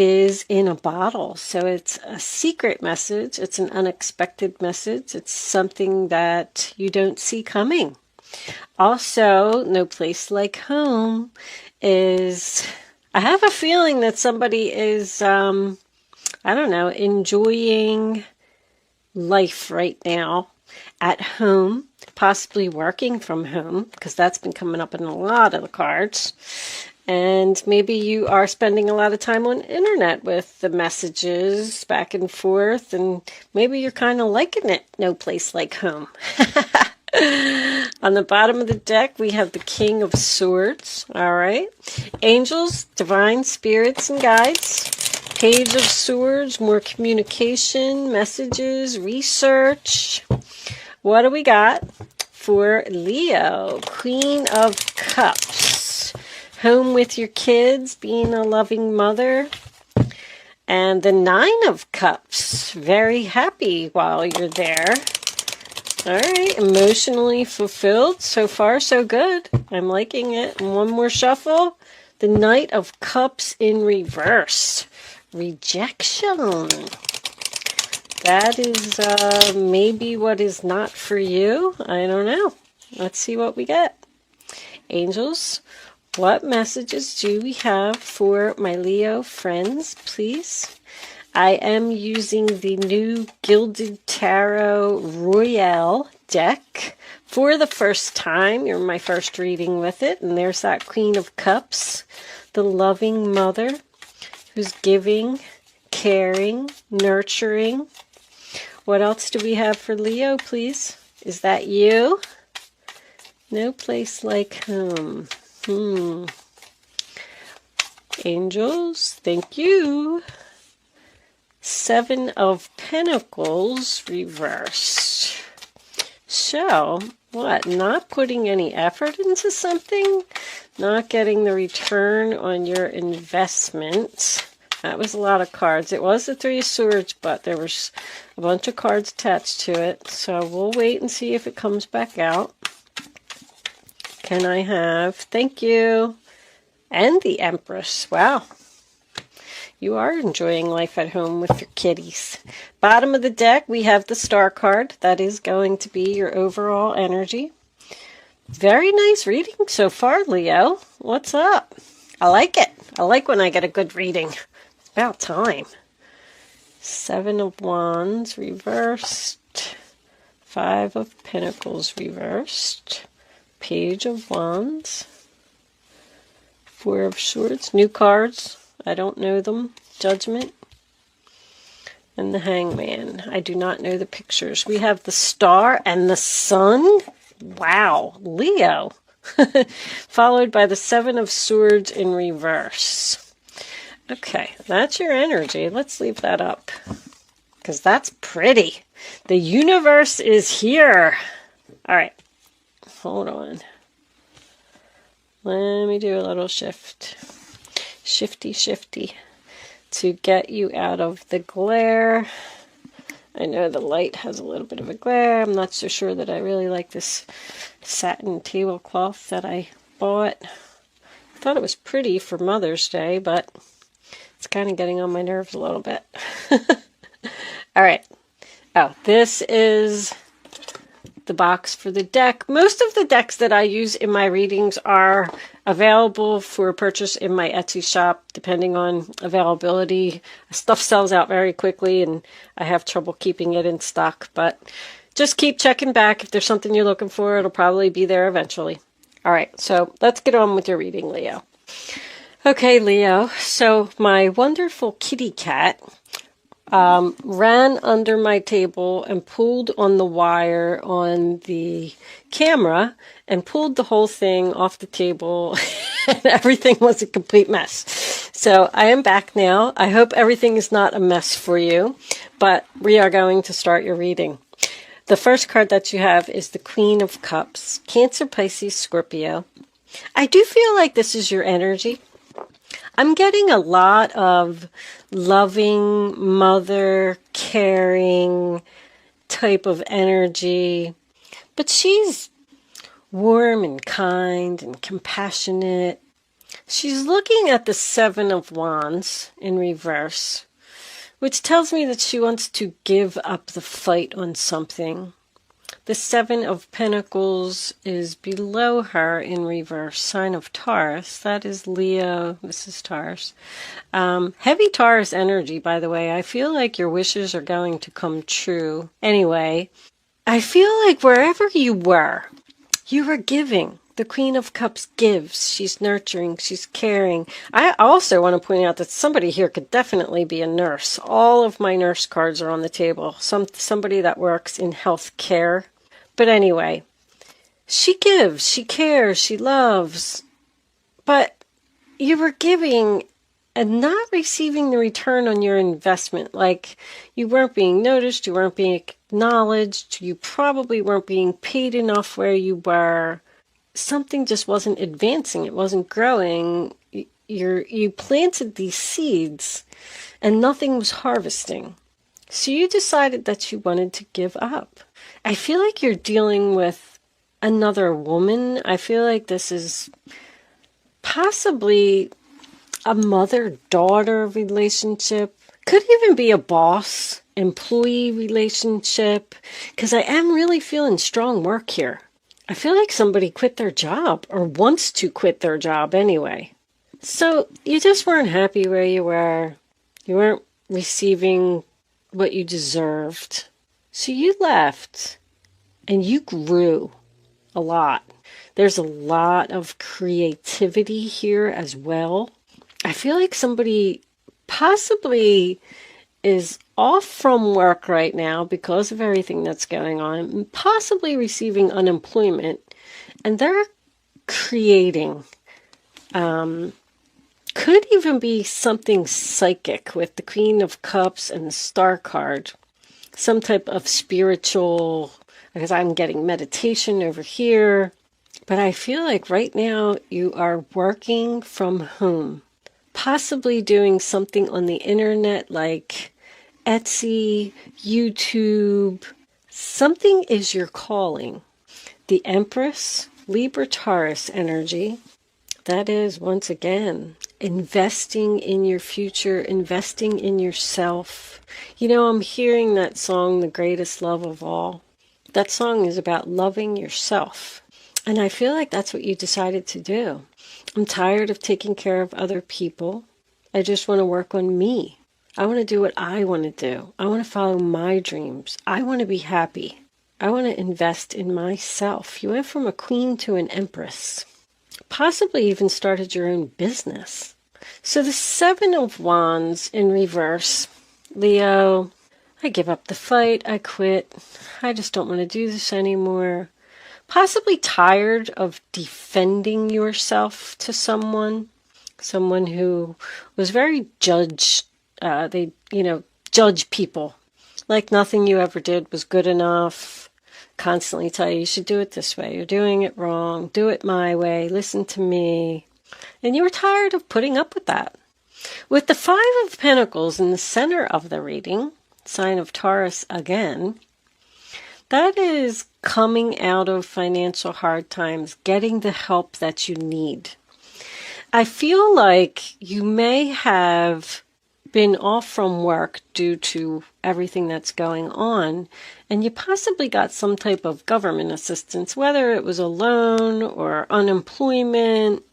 is in a bottle. So it's a secret message. It's an unexpected message. It's something that you don't see coming. Also, no place like home is, I have a feeling that somebody is, I don't know, enjoying life right now at home, possibly working from home, because that's been coming up in a lot of the cards. And maybe you are spending a lot of time on internet with the messages back and forth, and maybe you're kind of liking it. No place like home. On the bottom of the deck, we have the King of Swords. All right. Angels, divine spirits, and guides. Page of Swords, more communication, messages, research. What do we got for Leo? Queen of Cups. Home with your kids, being a loving mother. And the Nine of Cups. Very happy while you're there. All right, emotionally fulfilled. So far, so good. I'm liking it. And one more shuffle. The Knight of Cups in reverse. Rejection. That is maybe what is not for you. I don't know. Let's see what we get. Angels, what messages do we have for my Leo friends, please? I am using the new Gilded Tarot Royale deck for the first time. You're my first reading with it. And there's that Queen of Cups, the loving mother who's giving, caring, nurturing. What else do we have for Leo, please? Is that you? No place like home. Angels, thank you. Seven of Pentacles reversed. So, what? Not putting any effort into something? Not getting the return on your investment? That was a lot of cards. It was the Three of Swords, but there was a bunch of cards attached to it. So we'll wait and see if it comes back out. Can I have, thank you, and the Empress. Wow. You are enjoying life at home with your kitties. Bottom of the deck, we have the Star card. That is going to be your overall energy. Very nice reading so far, Leo. What's up? I like it. I like when I get a good reading. It's about time. Seven of Wands reversed. Five of Pentacles reversed. Page of Wands. Four of Swords. New cards. I don't know them. Judgment. And the Hangman. I do not know the pictures. We have the Star and the Sun. Wow. Leo. Followed by the Seven of Swords in reverse. Okay. That's your energy. Let's leave that up. Because that's pretty. The universe is here. All right. Hold on. Let me do a little shift. Shifty to get you out of the glare. I know the light has a little bit of a glare. I'm not so sure that I really like this satin tablecloth that I bought. I thought it was pretty for Mother's Day, but it's kind of getting on my nerves a little bit. All right. Oh, this is the box for the deck. Most of the decks that I use in my readings are available for purchase in my Etsy shop, depending on availability. Stuff sells out very quickly, and I have trouble keeping it in stock, but just keep checking back. If there's something you're looking for, it'll probably be there eventually. All right, so let's get on with your reading, Leo. Okay, Leo, so my wonderful kitty cat ran under my table and pulled on the wire on the camera and pulled the whole thing off the table and everything was a complete mess. So I am back now. I hope everything is not a mess for you, but we are going to start your reading. The first card that you have is the Queen of Cups, Cancer, Pisces, Scorpio. I do feel like this is your energy. I'm getting a lot of loving, mother, caring type of energy. But she's warm and kind and compassionate, She's looking at the Seven of Wands in reverse, which tells me that she wants to give up the fight on something. The Seven of Pentacles is below her in reverse, sign of Taurus. That is Leo. This is Taurus. Heavy Taurus energy, by the way. I feel like your wishes are going to come true. Anyway, I feel like wherever you were giving. The Queen of Cups gives. She's nurturing. She's caring. I also want to point out that somebody here could definitely be a nurse. All of my nurse cards are on the table. Somebody that works in health care. But anyway, she gives. She cares. She loves. But you were giving and not receiving the return on your investment. Like, you weren't being noticed. You weren't being acknowledged. You probably weren't being paid enough where you were. Something just wasn't advancing. It wasn't growing. You planted these seeds and nothing was harvesting. So you decided that you wanted to give up. I feel like you're dealing with another woman. I feel like this is possibly a mother-daughter relationship. Could even be a boss-employee relationship. Because I am really feeling strong work here. I feel like somebody quit their job or wants to quit their job anyway. So you just weren't happy where you were. You weren't receiving what you deserved. So you left and you grew a lot. There's a lot of creativity here as well. I feel like somebody possibly is off from work right now because of everything that's going on, possibly receiving unemployment, and they're creating. Could even be something psychic with the Queen of Cups and the Star card. Some type of spiritual, because I'm getting meditation over here. But I feel like right now you are working from home. Possibly doing something on the internet like Etsy, YouTube. Something is your calling. The Empress, Libra Taurus energy. That is, once again, investing in your future, investing in yourself. You know, I'm hearing that song, The Greatest Love of All. That song is about loving yourself. And I feel like that's what you decided to do. I'm tired of taking care of other people. I just want to work on me. I want to do what I want to do. I want to follow my dreams. I want to be happy. I want to invest in myself. You went from a queen to an empress. Possibly even started your own business. So the Seven of Wands in reverse. Leo, I give up the fight. I quit. I just don't want to do this anymore. Possibly tired of defending yourself to someone who was very judge people. Like nothing you ever did was good enough. Constantly tell you should do it this way. You're doing it wrong. Do it my way. Listen to me. And you were tired of putting up with that. With the Five of Pentacles in the center of the reading, sign of Taurus again, that is coming out of financial hard times, getting the help that you need. I feel like you may have been off from work due to everything that's going on, and you possibly got some type of government assistance, whether it was a loan or unemployment,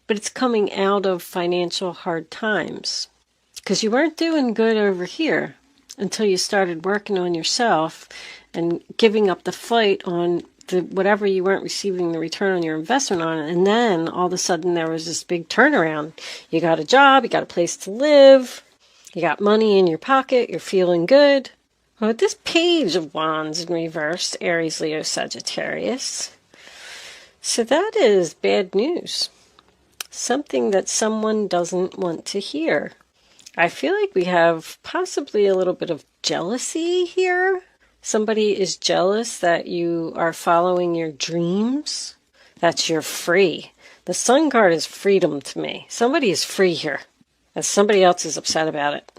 but it's coming out of financial hard times. Because you weren't doing good over here until you started working on yourself and giving up the fight on whatever you weren't receiving the return on your investment on. And then all of a sudden there was this big turnaround. You got a job, you got a place to live, you got money in your pocket, you're feeling good. Well, with this Page of Wands in reverse, Aries, Leo, Sagittarius. So that is bad news. Something that someone doesn't want to hear. I feel like we have possibly a little bit of jealousy here. Somebody is jealous that you are following your dreams, that you're free. The Sun card is freedom to me. Somebody is free here, and somebody else is upset about it.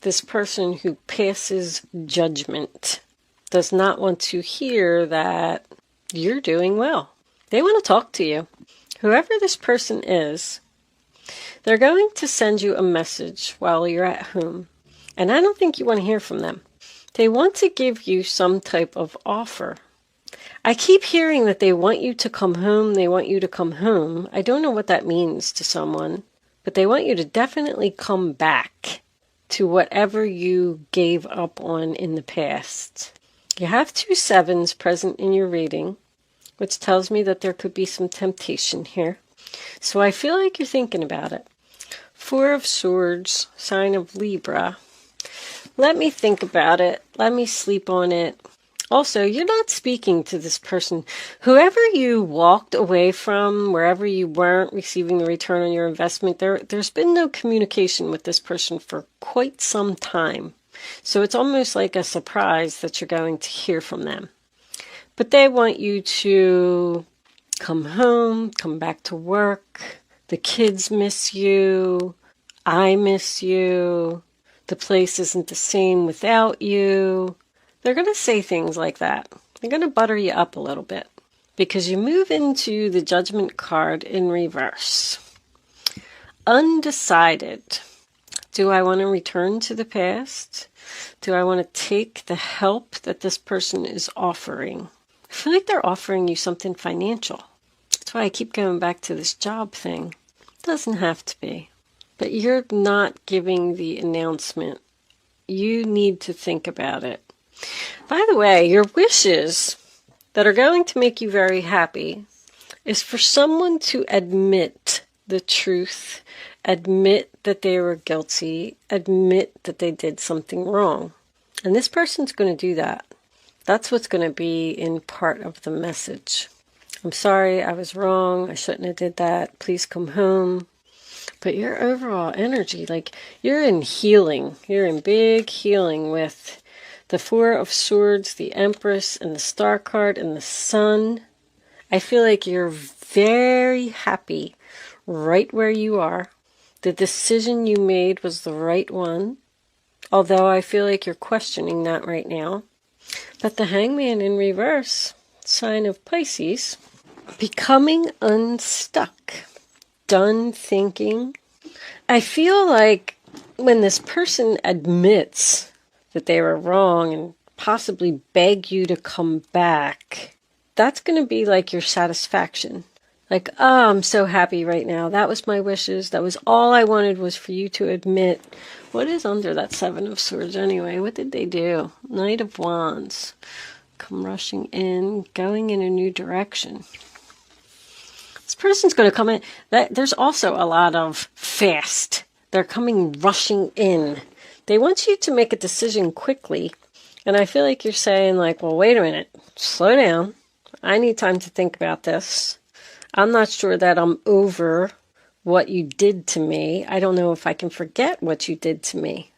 This person who passes judgment does not want to hear that you're doing well. They want to talk to you. Whoever this person is, They're going to send you a message while you're at home, and I don't think you want to hear from them. They want to give you some type of offer. I keep hearing that they want you to come home, they want you to come home. I don't know what that means to someone, but they want you to definitely come back to whatever you gave up on in the past. You have 2 sevens present in your reading, which tells me that there could be some temptation here. So I feel like you're thinking about it. 4 of Swords, sign of Libra. Let me think about it. Let me sleep on it. Also, you're not speaking to this person. Whoever you walked away from, wherever you weren't receiving the return on your investment, there's been no communication with this person for quite some time. So it's almost like a surprise that you're going to hear from them. But they want you to come home, come back to work. The kids miss you. I miss you. The place isn't the same without you. They're going to say things like that. They're going to butter you up a little bit because you move into the Judgment card in reverse. Undecided. Do I want to return to the past? Do I want to take the help that this person is offering? I feel like they're offering you something financial. That's why I keep going back to this job thing. It doesn't have to be. But you're not giving the announcement. You need to think about it. By the way, your wishes that are going to make you very happy is for someone to admit the truth, admit that they were guilty, admit that they did something wrong. And this person's going to do that. That's what's going to be in part of the message. I'm sorry, I was wrong. I shouldn't have did that. Please come home. But your overall energy, like you're in healing. You're in big healing with the 4 of Swords, the Empress, and the Star card, and the Sun. I feel like you're very happy right where you are. The decision you made was the right one. Although I feel like you're questioning that right now. But the Hangman in reverse, sign of Pisces, becoming unstuck, done thinking. I feel like when this person admits that they were wrong and possibly beg you to come back, that's going to be like your satisfaction. Like, oh, I'm so happy right now. That was my wishes. That was all I wanted, was for you to admit. What is under that 7 of Swords anyway? What did they do? Knight of Wands. Come rushing in, going in a new direction. This person's going to come in. There's also a lot of fast. They're coming rushing in. They want you to make a decision quickly. And I feel like you're saying like, well, wait a minute. Slow down. I need time to think about this. I'm not sure that I'm over what you did to me. I don't know if I can forget what you did to me.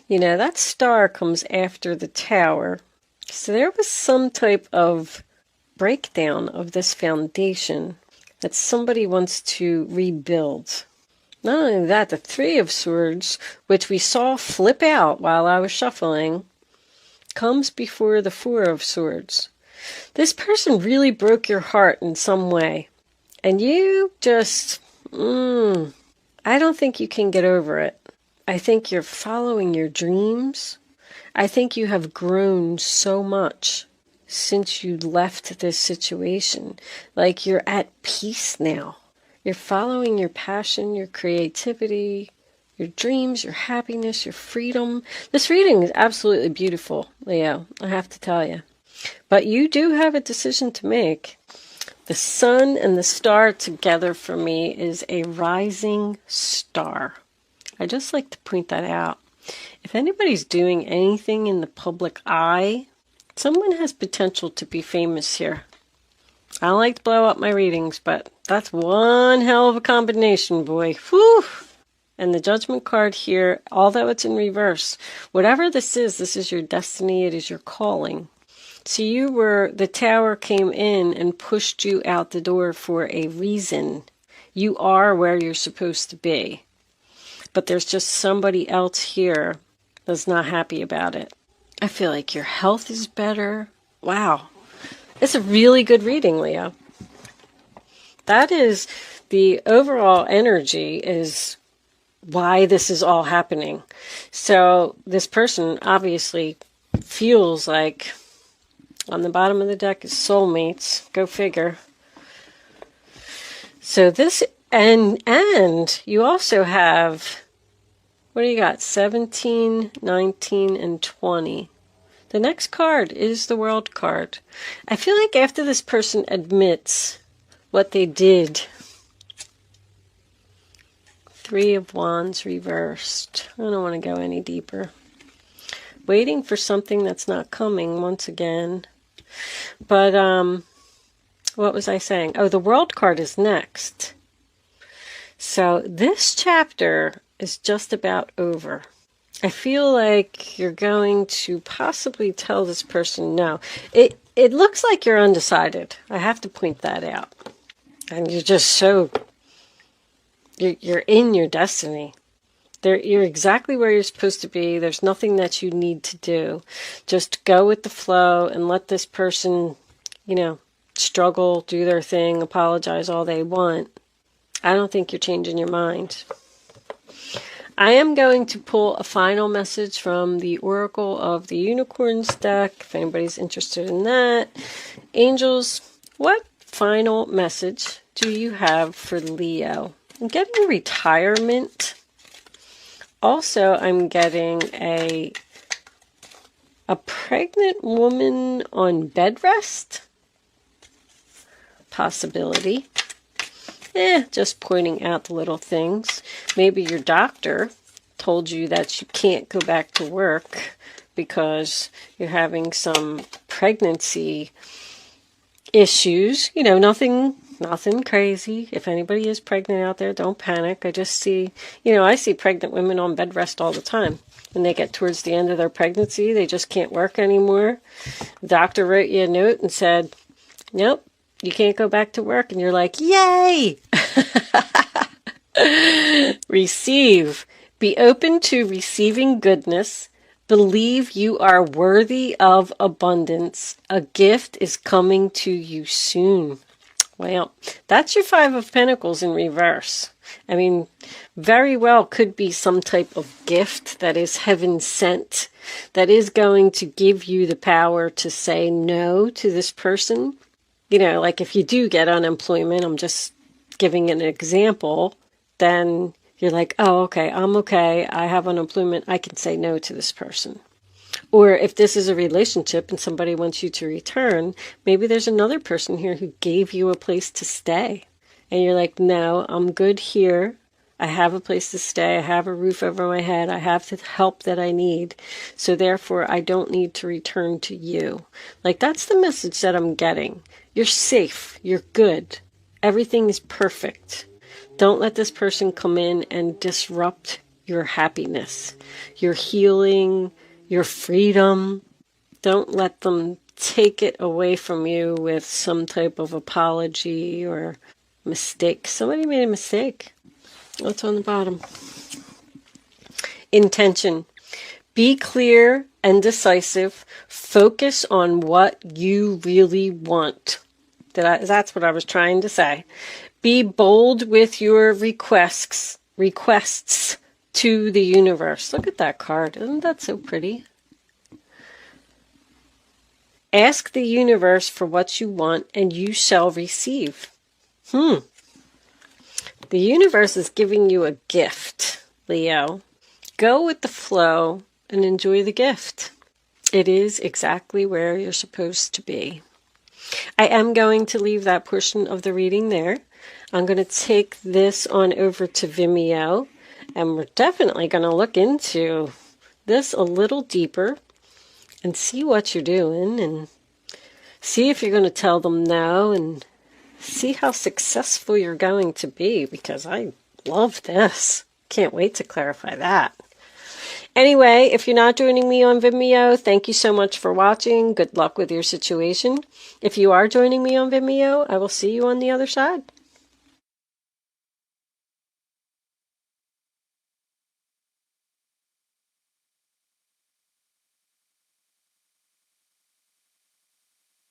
You know, that Star comes after the Tower. So there was some type of breakdown of this foundation that somebody wants to rebuild. Not only that, the 3 of Swords, which we saw flip out while I was shuffling, comes before the 4 of Swords. This person really broke your heart in some way. And you just, I don't think you can get over it. I think you're following your dreams. I think you have grown so much since you left this situation. Like you're at peace now. You're following your passion, your creativity, your dreams, your happiness, your freedom. This reading is absolutely beautiful, Leo, I have to tell you. But you do have a decision to make. The Sun and the Star together for me is a rising star. I just like to point that out. If anybody's doing anything in the public eye, someone has potential to be famous here. I don't like to blow up my readings, but that's one hell of a combination, boy. Whew! And the Judgment card here, although it's in reverse, whatever this is your destiny, it is your calling. So the Tower came in and pushed you out the door for a reason. You are where you're supposed to be. But there's just somebody else here that's not happy about it. I feel like your health is better. Wow. It's a really good reading, Leo. That is the overall energy is why this is all happening. So this person obviously feels like, on the bottom of the deck is soulmates. Go figure. So this, and you also have, what do you got? 17, 19, and 20. The next card is the World card. I feel like after this person admits what they did, Three of Wands reversed. I don't want to go any deeper. Waiting for something that's not coming once again. But, what was I saying? Oh, the World card is next. So this chapter is just about over. I feel like you're going to possibly tell this person no. It looks like you're undecided. I have to point that out. And you're just so, you're in your destiny. You're exactly where you're supposed to be. There's nothing that you need to do. Just go with the flow and let this person, struggle, do their thing, apologize all they want. I don't think you're changing your mind. I am going to pull a final message from the Oracle of the Unicorns deck, if anybody's interested in that. Angels, what final message do you have for Leo? I'm getting retirement. Also, I'm getting a pregnant woman on bed rest. Possibility. Just pointing out the little things. Maybe your doctor told you that you can't go back to work because you're having some pregnancy issues. Nothing crazy. If anybody is pregnant out there, don't panic. I just see, I see pregnant women on bed rest all the time. When they get towards the end of their pregnancy, they just can't work anymore. The doctor wrote you a note and said, nope, you can't go back to work. And you're like, yay! Receive. Be open to receiving goodness. Believe you are worthy of abundance. A gift is coming to you soon. Well, that's your Five of Pentacles in reverse. I mean, very well could be some type of gift that is heaven sent, that is going to give you the power to say no to this person. Like if you do get unemployment, I'm just giving an example, then you're like, oh, okay, I'm okay. I have unemployment. I can say no to this person. Or if this is a relationship and somebody wants you to return, maybe there's another person here who gave you a place to stay. And you're like, no, I'm good here. I have a place to stay. I have a roof over my head. I have the help that I need. So therefore, I don't need to return to you. Like, that's the message that I'm getting. You're safe. You're good. Everything is perfect. Don't let this person come in and disrupt your happiness, your healing, your freedom. Don't let them take it away from you with some type of apology or mistake. Somebody made a mistake. What's on the bottom? Intention. Be clear and decisive. Focus on what you really want. That's what I was trying to say. Be bold with your requests to the universe. Look at that card. Isn't that so pretty? Ask the universe for what you want and you shall receive. The universe is giving you a gift, Leo. Go with the flow and enjoy the gift. It is exactly where you're supposed to be. I am going to leave that portion of the reading there. I'm going to take this on over to Vimeo, and we're definitely going to look into this a little deeper and see what you're doing and see if you're going to tell them no and see how successful you're going to be, because I love this. Can't wait to clarify that. Anyway, if you're not joining me on Vimeo, thank you so much for watching. Good luck with your situation. If you are joining me on Vimeo, I will see you on the other side.